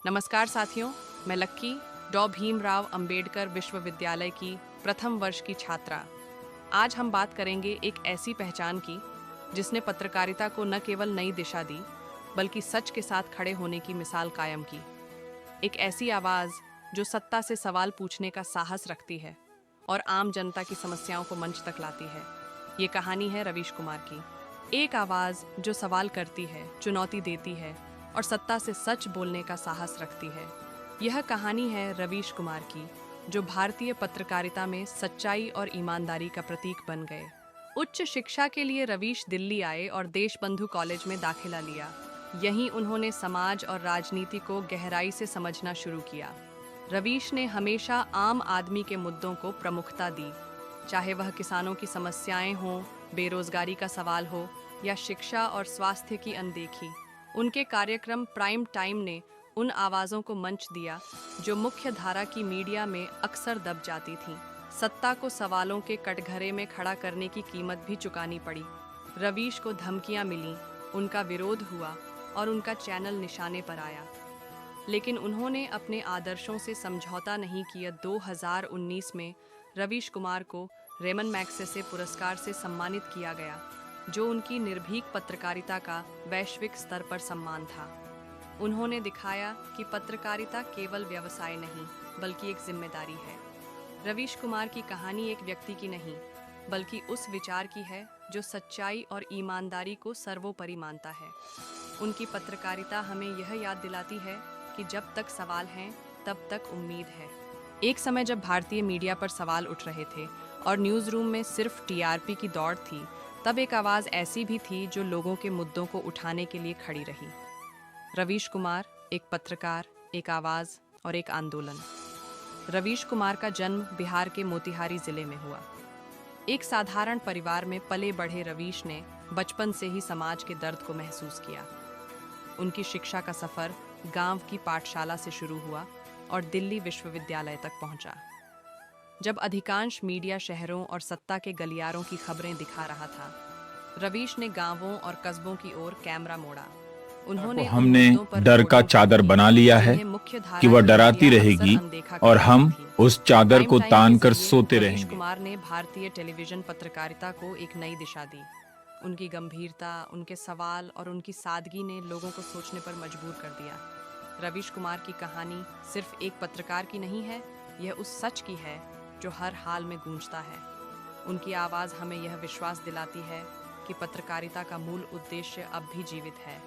नमस्कार साथियों, मैं लक्की डॉ भीमराव अंबेडकर विश्वविद्यालय की प्रथम वर्ष की छात्रा। आज हम बात करेंगे एक ऐसी पहचान की जिसने पत्रकारिता को न केवल नई दिशा दी, बल्कि सच के साथ खड़े होने की मिसाल कायम की। एक ऐसी आवाज़ जो सत्ता से सवाल पूछने का साहस रखती है और आम जनता की समस्याओं को मंच तक लाती है। ये कहानी है रवीश कुमार की। एक आवाज़ जो सवाल करती है, चुनौती देती है और सत्ता से सच बोलने का साहस रखती है। यह कहानी है रवीश कुमार की, जो भारतीय पत्रकारिता में सच्चाई और ईमानदारी का प्रतीक बन गए। उच्च शिक्षा के लिए रवीश दिल्ली आए और देशबंधु कॉलेज में दाखिला लिया। यहीं उन्होंने समाज और राजनीति को गहराई से समझना शुरू किया। रवीश ने हमेशा आम आदमी के मुद्दों को प्रमुखता दी, चाहे वह किसानों की समस्याएं हों, बेरोजगारी का सवाल हो या शिक्षा और स्वास्थ्य की अनदेखी। उनके कार्यक्रम प्राइम टाइम ने उन आवाज़ों को मंच दिया जो मुख्य धारा की मीडिया में अक्सर दब जाती थीं। सत्ता को सवालों के कटघरे में खड़ा करने की कीमत भी चुकानी पड़ी। रवीश को धमकियां मिलीं, उनका विरोध हुआ और उनका चैनल निशाने पर आया, लेकिन उन्होंने अपने आदर्शों से समझौता नहीं किया। 2019 में रवीश कुमार को रेमन मैग्सेसे पुरस्कार से सम्मानित किया गया, जो उनकी निर्भीक पत्रकारिता का वैश्विक स्तर पर सम्मान था। उन्होंने दिखाया कि पत्रकारिता केवल व्यवसाय नहीं, बल्कि एक जिम्मेदारी है। रवीश कुमार की कहानी एक व्यक्ति की नहीं, बल्कि उस विचार की है जो सच्चाई और ईमानदारी को सर्वोपरि मानता है। उनकी पत्रकारिता हमें यह याद दिलाती है कि जब तक सवाल हैं, तब तक उम्मीद है। एक समय जब भारतीय मीडिया पर सवाल उठ रहे थे और न्यूज़ रूम में सिर्फ टीआरपी की दौड़ थी, तब एक आवाज़ ऐसी भी थी जो लोगों के मुद्दों को उठाने के लिए खड़ी रही। रवीश कुमार, एक पत्रकार, एक आवाज़ और एक आंदोलन। रवीश कुमार का जन्म बिहार के मोतिहारी जिले में हुआ। एक साधारण परिवार में पले बढ़े रवीश ने बचपन से ही समाज के दर्द को महसूस किया। उनकी शिक्षा का सफ़र गांव की पाठशाला से शुरू हुआ और दिल्ली विश्वविद्यालय तक पहुंचा। जब अधिकांश मीडिया शहरों और सत्ता के गलियारों की खबरें दिखा रहा था, रवीश ने गांवों और कस्बों की ओर कैमरा मोड़ा। उन्होंने उन हमने मुद्दों पर डर का रिपोर्टिंग चादर शुरू की बना लिया है जिन्हें मुख्य कि धारा वह की डराती मीडिया अक्सर रहेगी अनदेखा कर और देती हम थी। उस चादर प्राइम को टाइम के तान कर जरिए सोते रवीश रहेंगे। कुमार ने भारतीय टेलीविजन पत्रकारिता को एक नई दिशा दी। उनकी गंभीरता, उनके सवाल और उनकी सादगी ने लोगों को सोचने पर मजबूर कर दिया। रवीश कुमार की कहानी सिर्फ एक पत्रकार की नहीं है, यह उस सच की है जो हर हाल में गूंजता है। उनकी आवाज़ हमें यह विश्वास दिलाती है कि पत्रकारिता का मूल उद्देश्य अब भी जीवित है,